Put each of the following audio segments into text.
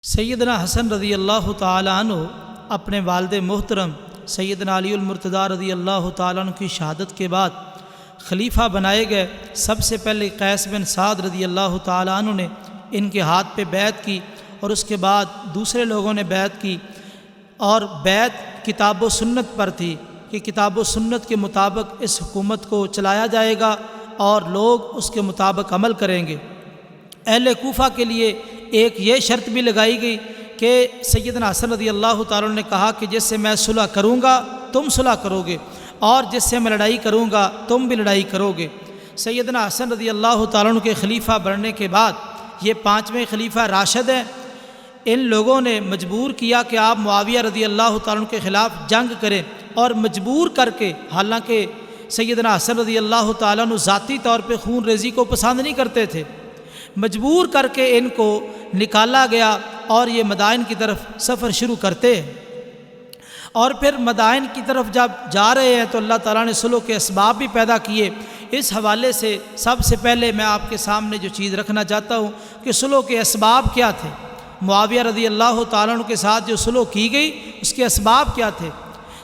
سیدنا حسن رضی اللہ تعالیٰ عنہ اپنے والد محترم سیدنا علی المرتضیٰ رضی اللہ تعالیٰ عنہ کی شہادت کے بعد خلیفہ بنائے گئے۔ سب سے پہلے قیس بن سعد رضی اللہ تعالیٰ عنہ نے ان کے ہاتھ پہ بیعت کی اور اس کے بعد دوسرے لوگوں نے بیعت کی، اور بیعت کتاب و سنت پر تھی کہ کتاب و سنت کے مطابق اس حکومت کو چلایا جائے گا اور لوگ اس کے مطابق عمل کریں گے۔ اہل کوفہ کے لیے ایک یہ شرط بھی لگائی گئی کہ سیدنا حسن رضی اللہ تعالیٰ نے کہا کہ جس سے میں صلح کروں گا تم صلح کرو گے، اور جس سے میں لڑائی کروں گا تم بھی لڑائی کرو گے۔ سیدنا حسن رضی اللہ تعالیٰ کے خلیفہ بننے کے بعد یہ پانچویں خلیفہ راشد ہیں۔ ان لوگوں نے مجبور کیا کہ آپ معاویہ رضی اللہ تعالیٰ کے خلاف جنگ کریں، اور مجبور کر کے، حالانکہ سیدنا حسن رضی اللہ تعالیٰ ذاتی طور پہ خون ریزی کو پسند نہیں کرتے تھے، مجبور کر کے ان کو نکالا گیا اور یہ مدائن کی طرف سفر شروع کرتے ہیں۔ اور پھر مدائن کی طرف جب جا رہے ہیں تو اللہ تعالیٰ نے صلح کے اسباب بھی پیدا کیے۔ اس حوالے سے سب سے پہلے میں آپ کے سامنے جو چیز رکھنا چاہتا ہوں کہ صلح کے اسباب کیا تھے، معاویہ رضی اللہ تعالیٰ عنہ کے ساتھ جو صلح کی گئی اس کے اسباب کیا تھے۔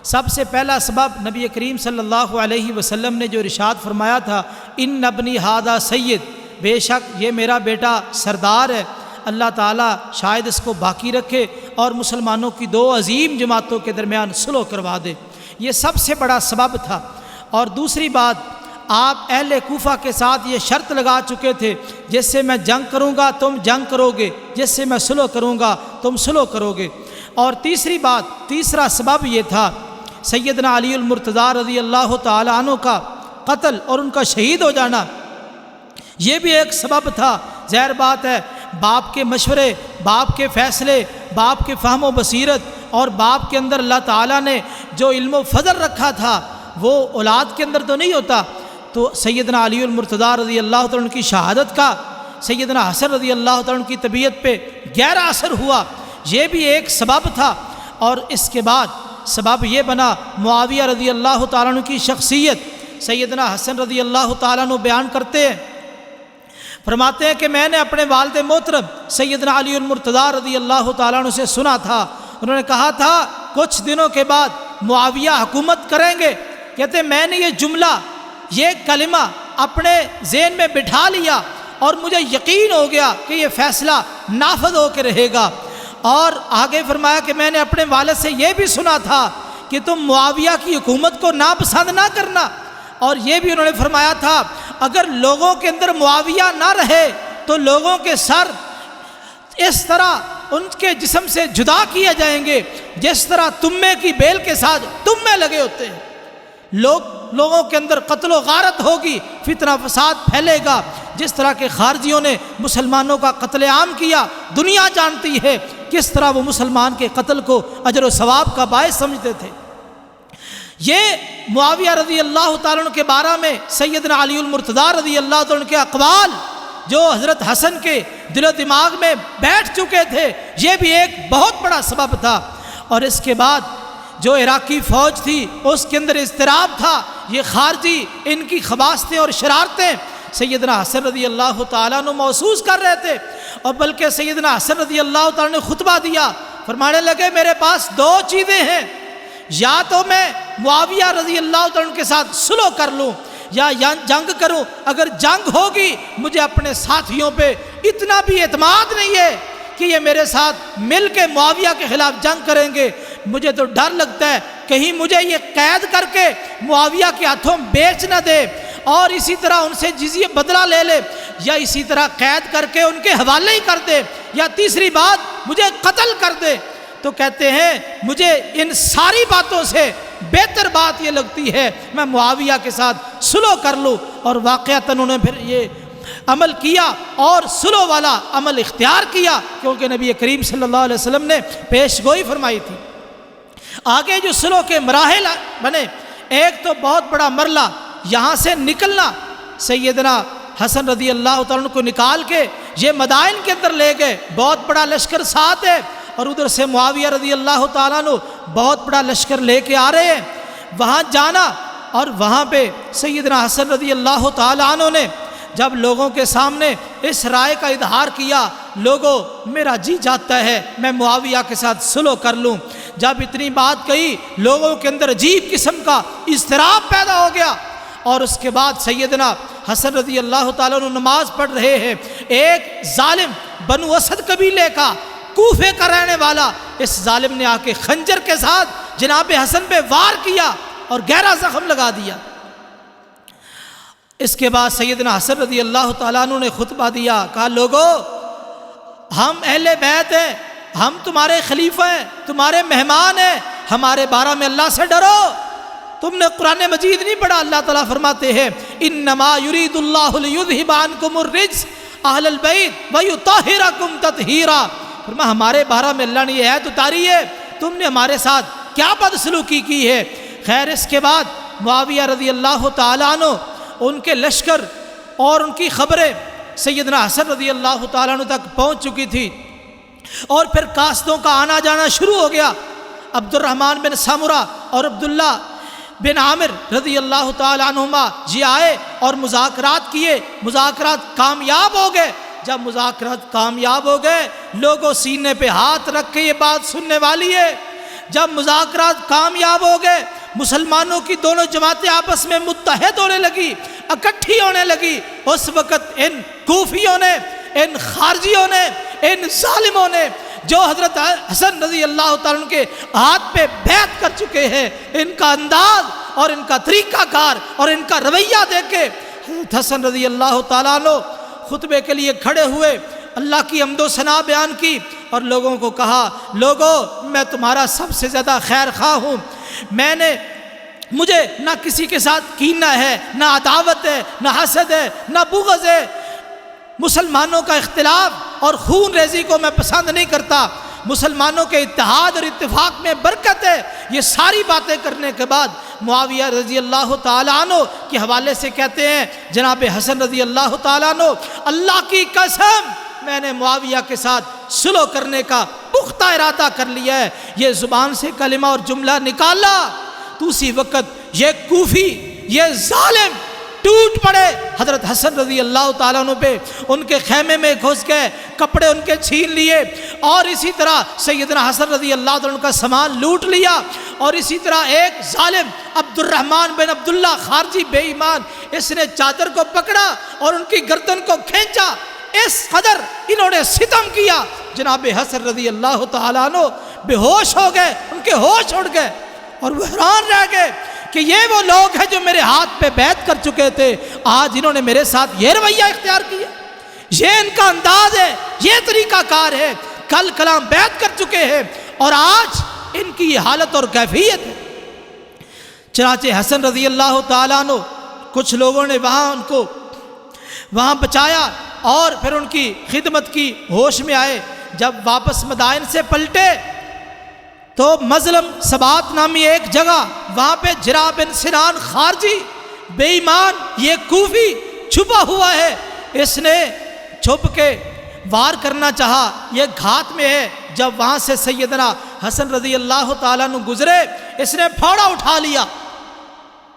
سب سے پہلا سبب نبی کریم صلی اللہ علیہ وسلم نے جو ارشاد فرمایا تھا، ان ابنی ھذا سید، بے شک یہ میرا بیٹا سردار ہے، اللہ تعالیٰ شاید اس کو باقی رکھے اور مسلمانوں کی دو عظیم جماعتوں کے درمیان صلح کروا دے۔ یہ سب سے بڑا سبب تھا۔ اور دوسری بات، آپ اہل کوفہ کے ساتھ یہ شرط لگا چکے تھے، جس سے میں جنگ کروں گا تم جنگ کرو گے، جس سے میں صلح کروں گا تم صلح کرو گے۔ اور تیسری بات، تیسرا سبب یہ تھا سیدنا علی المرتضیٰ رضی اللہ تعالیٰ عنہ کا قتل اور ان کا شہید ہو جانا، یہ بھی ایک سبب تھا۔ ظاہر بات ہے، باپ کے مشورے، باپ کے فیصلے، باپ کے فہم و بصیرت اور باپ کے اندر اللہ تعالیٰ نے جو علم و فضل رکھا تھا وہ اولاد کے اندر تو نہیں ہوتا۔ تو سیدنا علی المرتضیٰ رضی اللہ تعالیٰ کی شہادت کا سیدنا حسن رضی اللہ تعالیٰ کی طبیعت پہ گہرا اثر ہوا، یہ بھی ایک سبب تھا۔ اور اس کے بعد سبب یہ بنا معاویہ رضی اللہ تعالیٰ کی شخصیت۔ سیدنا حسن رضی اللہ تعالیٰ بیان کرتے ہیں، فرماتے ہیں کہ میں نے اپنے والد محترم سیدنا علی المرتضیٰ رضی اللہ تعالیٰ عنہ سے سنا تھا، انہوں نے کہا تھا کچھ دنوں کے بعد معاویہ حکومت کریں گے۔ کہتے ہیں میں نے یہ جملہ، یہ کلمہ اپنے ذہن میں بٹھا لیا اور مجھے یقین ہو گیا کہ یہ فیصلہ نافذ ہو کے رہے گا۔ اور آگے فرمایا کہ میں نے اپنے والد سے یہ بھی سنا تھا کہ تم معاویہ کی حکومت کو ناپسند نہ کرنا، اور یہ بھی انہوں نے فرمایا تھا اگر لوگوں کے اندر معاویہ نہ رہے تو لوگوں کے سر اس طرح ان کے جسم سے جدا کیے جائیں گے جس طرح تمے کی بیل کے ساتھ تمے لگے ہوتے ہیں۔ لوگوں کے اندر قتل و غارت ہوگی، فتنہ فساد پھیلے گا، جس طرح کے خارجیوں نے مسلمانوں کا قتل عام کیا، دنیا جانتی ہے کس طرح وہ مسلمان کے قتل کو اجر و ثواب کا باعث سمجھتے تھے۔ یہ معاویہ رضی اللہ تعالیٰ کے بارے میں سیدنا علی المرتضیٰ رضی اللہ تعالیٰ کے اقوال جو حضرت حسن کے دل و دماغ میں بیٹھ چکے تھے، یہ بھی ایک بہت بڑا سبب تھا۔ اور اس کے بعد جو عراقی فوج تھی اس کے اندر اضطراب تھا، یہ خارجی ان کی خباثتیں اور شرارتیں سیدنا حسن رضی اللہ تعالیٰ عنہ محسوس کر رہے تھے۔ اور بلکہ سیدنا حسن رضی اللہ تعالیٰ نے خطبہ دیا، فرمانے لگے میرے پاس دو چیزیں ہیں، یا تو میں معاویہ رضی اللہ تعالیٰ کے ساتھ صلح کر لوں یا جنگ کروں۔ اگر جنگ ہوگی مجھے اپنے ساتھیوں پہ اتنا بھی اعتماد نہیں ہے کہ یہ میرے ساتھ مل کے معاویہ کے خلاف جنگ کریں گے، مجھے تو ڈر لگتا ہے کہیں مجھے یہ قید کر کے معاویہ کے ہاتھوں بیچ نہ دے اور اسی طرح ان سے جزیہ بدلہ لے لے، یا اسی طرح قید کر کے ان کے حوالے ہی کر دے، یا تیسری بات مجھے قتل کر دے۔ تو کہتے ہیں مجھے ان ساری باتوں سے بہتر بات یہ لگتی ہے میں معاویہ کے ساتھ صلح کر لوں۔ اور واقعتاً انہوں نے پھر یہ عمل کیا اور صلح والا عمل اختیار کیا، کیونکہ نبی کریم صلی اللہ علیہ وسلم نے پیش گوئی فرمائی تھی۔ آگے جو صلح کے مراحل بنے، ایک تو بہت بڑا مرحلہ یہاں سے نکلنا، سیدنا حسن رضی اللہ تعالیٰ کو نکال کے یہ مدائن کے اندر لے گئے، بہت بڑا لشکر ساتھ ہے، اور ادھر سے معاویہ رضی اللہ تعالیٰ عنہ بہت بڑا لشکر لے کے آ رہے ہیں۔ وہاں جانا اور وہاں پہ سیدنا حسن رضی اللہ تعالیٰ عنہ نے جب لوگوں کے سامنے اس رائے کا اظہار کیا لوگوں میرا جی چاہتا ہے میں معاویہ کے ساتھ صلح کر لوں۔ جب اتنی بات کہی لوگوں کے اندر عجیب قسم کا اضطراب پیدا ہو گیا، اور اس کے بعد سیدنا حسن رضی اللہ تعالیٰ عنہ نماز پڑھ رہے ہیں، ایک ظالم بنو اسد قبیلے کا کوفے کا رہنے والا اس ظالم نے آ کے خنجر کے ساتھ جناب حسن پہ وار کیا اور گہرا زخم لگا دیا۔ اس کے بعد سیدنا حسن رضی اللہ تعالیٰ عنہ نے خطبہ دیا، کہا لوگو ہم اہل بیت ہیں، ہم تمہارے خلیفہ ہیں، تمہارے مہمان ہیں، ہمارے بارے میں اللہ سے ڈرو۔ تم نے قرآن مجید نہیں پڑھا؟ اللہ تعالیٰ فرماتے ہیں انما یرید اللہ لیذھب عنکم الرجس اہل البیت ویطہرکم تطہیرا۔ فرمایا ہمارے بارے میں اللہ نے یہ عہد اتاری ہے، تم نے ہمارے ساتھ کیا بدسلوکی کی ہے۔ خیر اس کے بعد معاویہ رضی اللہ تعالیٰ عنہ ان کے لشکر اور ان کی خبریں سیدنا حسن رضی اللہ تعالیٰ عنہ تک پہنچ چکی تھی، اور پھر قاصدوں کا آنا جانا شروع ہو گیا۔ عبد الرحمن بن سامرہ اور عبداللہ بن عامر رضی اللہ تعالیٰ عنہما جی آئے اور مذاکرات کیے، مذاکرات کامیاب ہو گئے۔ جب مذاکرات کامیاب ہو گئے لوگوں سینے پہ ہاتھ رکھ کے یہ بات سننے والی ہے، جب مذاکرات کامیاب ہو گئے مسلمانوں کی دونوں جماعتیں آپس میں متحد ہونے لگی، اکٹھی ہونے لگی، اس وقت ان کوفیوں نے، ان خارجیوں نے، ان ظالموں نے جو حضرت حسن رضی اللہ تعالیٰ عنہ کے ہاتھ پہ بیعت کر چکے ہیں، ان کا انداز اور ان کا طریقہ کار اور ان کا رویہ دیکھ کے حضرت حسن رضی اللہ تعالیٰ عنہ خطبے کے لیے کھڑے ہوئے، اللہ کی حمد و ثنا بیان کی اور لوگوں کو کہا لوگو میں تمہارا سب سے زیادہ خیر خواہ ہوں، مجھے نہ کسی کے ساتھ کینہ ہے، نہ عداوت ہے، نہ حسد ہے، نہ بغض ہے، مسلمانوں کا اختلاف اور خون ریزی کو میں پسند نہیں کرتا، مسلمانوں کے اتحاد اور اتفاق میں برکت ہے۔ یہ ساری باتیں کرنے کے بعد معاویہ رضی اللہ تعالیٰ عنہ کے حوالے سے کہتے ہیں جناب حسن رضی اللہ تعالیٰ عنہ اللہ کی قسم میں نے معاویہ کے ساتھ صلح کرنے کا پختہ ارادہ کر لیا ہے۔ یہ زبان سے کلمہ اور جملہ نکالا تو اسی وقت یہ کوفی، یہ ظالم ٹوٹ پڑے حضرت حسن رضی اللہ تعالیٰ عنہ پہ، ان کے خیمے میں گھس گئے، کپڑے ان کے چھین لیے، اور اسی طرح سیدنا حسن رضی اللہ تعالیٰ عنہ کا سامان لوٹ لیا، اور اسی طرح ایک ظالم عبد الرحمن بن عبداللہ خارجی بے ایمان، اس نے چادر کو پکڑا اور ان کی گردن کو کھینچا، اس قدر انہوں نے ستم کیا جناب حسن رضی اللہ تعالیٰ عنہ بے ہوش ہو گئے، ان کے ہوش اڑ گئے اور وہ حیران رہ گئے کہ یہ وہ لوگ ہیں جو میرے ہاتھ پہ بیعت کر چکے تھے، آج انہوں نے میرے ساتھ یہ رویہ اختیار کیا، یہ ان کا انداز ہے، یہ طریقہ کار ہے، کل کلام بیعت کر چکے ہیں اور آج ان کی یہ حالت اور کیفیت ہے۔ چنانچہ حسن رضی اللہ تعالیٰ عنہ کچھ لوگوں نے وہاں بچایا اور پھر ان کی خدمت کی، ہوش میں آئے، جب واپس مدائن سے پلٹے تو مظلم سبات نامی ایک جگہ، وہاں پہ جرا بن سنان خارجی بے ایمان یہ کوفی چھپا ہوا ہے، اس نے چھپ کے وار کرنا چاہا، یہ گھات میں ہے۔ جب وہاں سے سیدنا حسن رضی اللہ تعالیٰ عنہ گزرے، اس نے پھاوڑا اٹھا لیا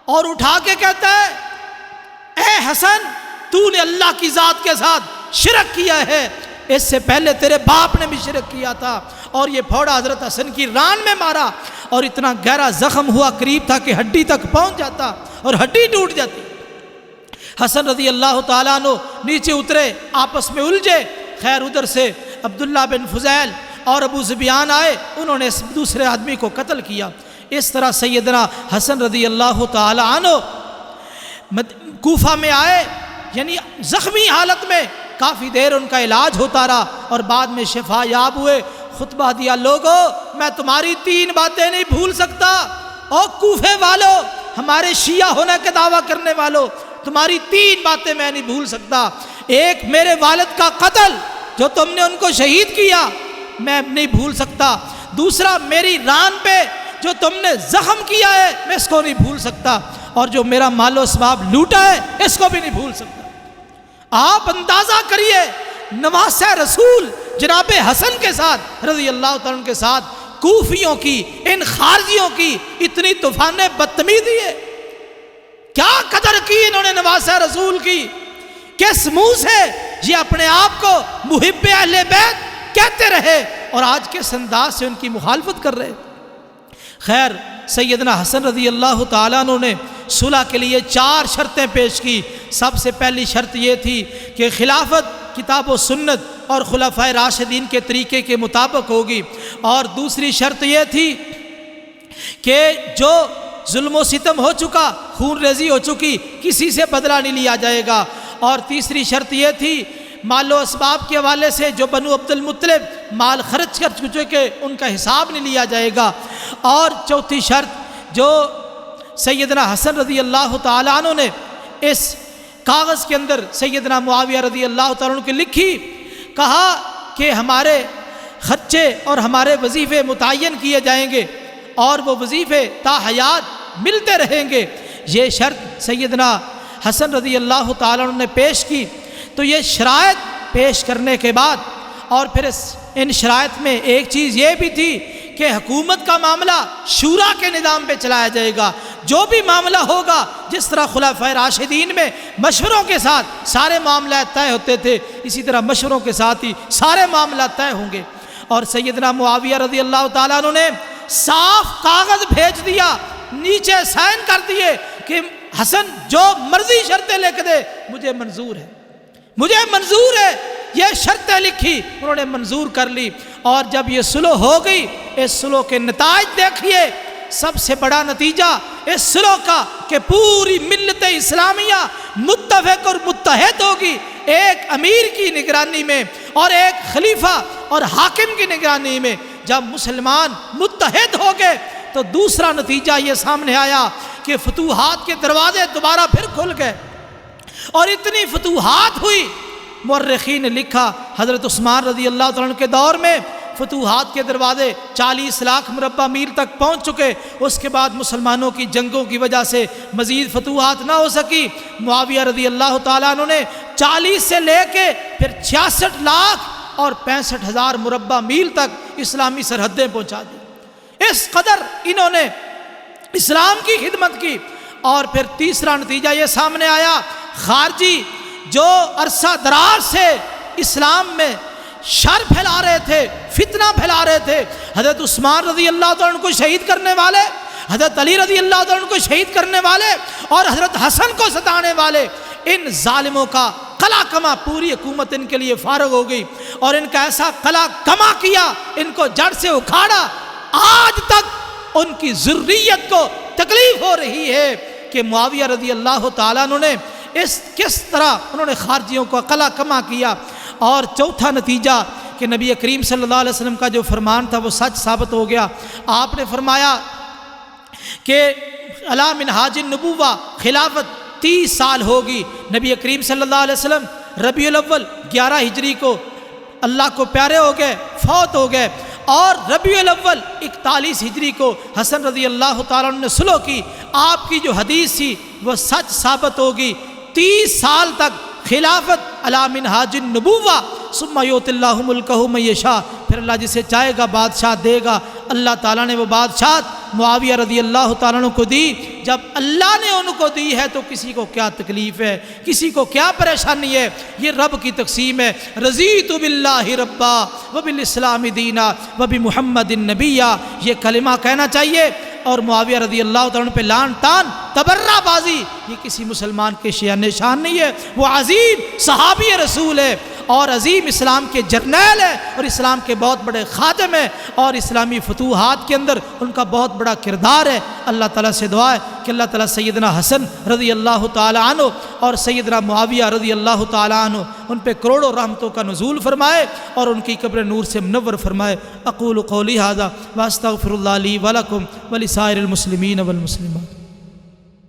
اور اٹھا کے کہتا ہے اے حسن تو نے اللہ کی ذات کے ساتھ شرک کیا ہے، اس سے پہلے تیرے باپ نے بھی شرک کیا تھا، اور یہ پھوڑا حضرت حسن کی ران میں مارا اور اتنا گہرا زخم ہوا، قریب تھا کہ ہڈی تک پہنچ جاتا اور ہڈی ٹوٹ جاتی۔ حسن رضی اللہ تعالیٰ عنہ نیچے اترے، آپس میں الجھے، خیر ادھر سے عبداللہ بن فضیل اور ابو زبیان آئے، انہوں نے اس دوسرے آدمی کو قتل کیا۔ اس طرح سیدنا حسن رضی اللہ تعالیٰ عنہ کوفہ میں آئے، یعنی زخمی حالت میں، کافی دیر ان کا علاج ہوتا رہا اور بعد میں شفا یاب ہوئے۔ خطبہ دیا لوگو میں تمہاری 3 باتیں نہیں بھول سکتا، اور کوفے والوں، ہمارے شیعہ ہونے کا دعویٰ کرنے والوں، تمہاری 3 باتیں میں نہیں بھول سکتا۔ ایک میرے والد کا قتل جو تم نے ان کو شہید کیا میں نہیں بھول سکتا، دوسرا میری ران پہ جو تم نے زخم کیا ہے میں اس کو نہیں بھول سکتا، اور جو میرا مال و اسباب لوٹا ہے اس کو بھی نہیں بھول سکتا۔ آپ اندازہ کریے نواسہ رسول جناب حسن کے ساتھ رضی اللہ تعالیٰ عنہ کے ساتھ کوفیوں کی، ان خارجیوں کی اتنی طوفان بدتمیزی ہے، کیا قدر کی انہوں نے نواسہ رسول کی، کس منہ سے یہ اپنے آپ کو محب اہل بیت کہتے رہے اور آج کے انداز سے ان کی مخالفت کر رہے۔ خیر سیدنا حسن رضی اللہ تعالیٰ عنہ نے صلح کے لیے 4 شرطیں پیش کی۔ سب سے پہلی شرط یہ تھی کہ خلافت کتاب و سنت اور خلفائے راشدین کے طریقے کے مطابق ہوگی، اور دوسری شرط یہ تھی کہ جو ظلم و ستم ہو چکا، خون ریزی ہو چکی، کسی سے بدلہ نہیں لیا جائے گا، اور تیسری شرط یہ تھی مال و اسباب کے حوالے سے جو بنو عبد المطلب مال خرچ کر چکے ان کا حساب نہیں لیا جائے گا، اور چوتھی شرط جو سیدنا حسن رضی اللہ تعالیٰ عنہ نے اس کاغذ کے اندر سیدنا معاویہ رضی اللہ تعالیٰ عنہ کی لکھی، کہا کہ ہمارے خرچے اور ہمارے وظیفے متعین کیے جائیں گے اور وہ وظیفے تا حیات ملتے رہیں گے۔ یہ شرط سیدنا حسن رضی اللہ تعالیٰ عنہ نے پیش کی۔ تو یہ شرائط پیش کرنے کے بعد اور پھر ان شرائط میں ایک چیز یہ بھی تھی کہ حکومت کا معاملہ شورا کے نظام پہ چلایا جائے گا، جو بھی معاملہ ہوگا جس طرح خلفائے راشدین میں مشوروں کے ساتھ سارے معاملات طے ہوتے تھے، اسی طرح مشوروں کے ساتھ ہی سارے معاملات طے ہوں گے۔ اور سیدنا معاویہ رضی اللہ تعالیٰ عنہ نے صاف کاغذ بھیج دیا، نیچے سائن کر دیے کہ حسن جو مرضی شرطیں لکھ دے مجھے منظور ہے، مجھے منظور ہے۔ یہ شرطیں لکھی، انہوں نے منظور کر لی، اور جب یہ صلح ہو گئی، اس صلح کے نتائج دیکھیے۔ سب سے بڑا نتیجہ اس صلح کا کہ پوری ملت اسلامیہ متفق اور متحد ہوگی، ایک امیر کی نگرانی میں اور ایک خلیفہ اور حاکم کی نگرانی میں۔ جب مسلمان متحد ہو گئے تو دوسرا نتیجہ یہ سامنے آیا کہ فتوحات کے دروازے دوبارہ پھر کھل گئے، اور اتنی فتوحات ہوئی، مورخین نے لکھا حضرت عثمان رضی اللہ تعالیٰ عنہ کے دور میں فتوحات کے دروازے 40 لاکھ مربع میل تک پہنچ چکے۔ اس کے بعد مسلمانوں کی جنگوں کی وجہ سے مزید فتوحات نہ ہو سکی۔ معاویہ رضی اللہ تعالیٰ عنہ نے 40 سے لے کے پھر 66 لاکھ اور 65 ہزار مربع میل تک اسلامی سرحدیں پہنچا دی۔ اس قدر انہوں نے اسلام کی خدمت کی۔ اور پھر تیسرا نتیجہ یہ سامنے آیا، خارجی جو عرصہ دراز سے اسلام میں شر پھیلا رہے تھے، فتنہ پھیلا رہے تھے، حضرت عثمان رضی اللہ تعالیٰ عنہ کو شہید کرنے والے، حضرت علی رضی اللہ تعالیٰ عنہ کو شہید کرنے والے اور حضرت حسن کو ستانے والے، ان ظالموں کا قلع کما پوری حکومت ان کے لیے فارغ ہو گئی، اور ان کا ایسا قلع کما کیا، ان کو جڑ سے اکھاڑا۔ آج تک ان کی ذریت کو تکلیف ہو رہی ہے کہ معاویہ رضی اللہ تعالیٰ عنہ نے کس طرح انہوں نے خارجیوں کو قلع کما کیا۔ اور چوتھا نتیجہ کہ نبی کریم صلی اللہ علیہ وسلم کا جو فرمان تھا وہ سچ ثابت ہو گیا۔ آپ نے فرمایا کہ علی منہاج النبوہ خلافت 30 سال ہوگی۔ نبی کریم صلی اللہ علیہ وسلم ربیع الاول 11 ہجری کو اللہ کو پیارے ہو گئے، فوت ہو گئے، اور ربیع الاول 41 ہجری کو حسن رضی اللہ تعالیٰ عنہ نے صلح کی۔ آپ کی جو حدیث تھی وہ سچ ثابت ہوگی۔ 30 سال تک خلافت علی منہاج النبوہ، ثم یؤتی اللہ ملکہ من یشاء، پھر اللہ جسے چاہے گا بادشاہ دے گا۔ اللہ تعالیٰ نے وہ بادشاہت معاویہ رضی اللہ تعالیٰ عنہ کو دی۔ جب اللہ نے ان کو دی ہے تو کسی کو کیا تکلیف ہے، کسی کو کیا پریشانی ہے؟ یہ رب کی تقسیم ہے۔ رضیت باللہ ربا وبالاسلام دینا وبمحمد نبیا، یہ کلمہ کہنا چاہیے۔ اور معاویہ رضی اللہ تعالیٰ عنہ پہ لان تان تبرہ بازی یہ کسی مسلمان کے شان شان نہیں ہے۔ وہ عظیم صحابی رسول ہے اور عظیم اسلام کے جرنیل ہے اور اسلام کے بہت بڑے خادم ہیں، اور اسلامی فتوحات کے اندر ان کا بہت بڑا کردار ہے۔ اللہ تعالیٰ سے دعا ہے کہ اللہ تعالیٰ سیدنا حسن رضی اللہ تعالیٰ عنہ اور سیدنا معاویہ رضی اللہ تعالیٰ عنہ ان پہ کروڑوں رحمتوں کا نزول فرمائے اور ان کی قبر نور سے منور فرمائے۔ اقول قولی ھذا واستغفر اللہ لی ولکم ولسائر المسلمین والمسلمات۔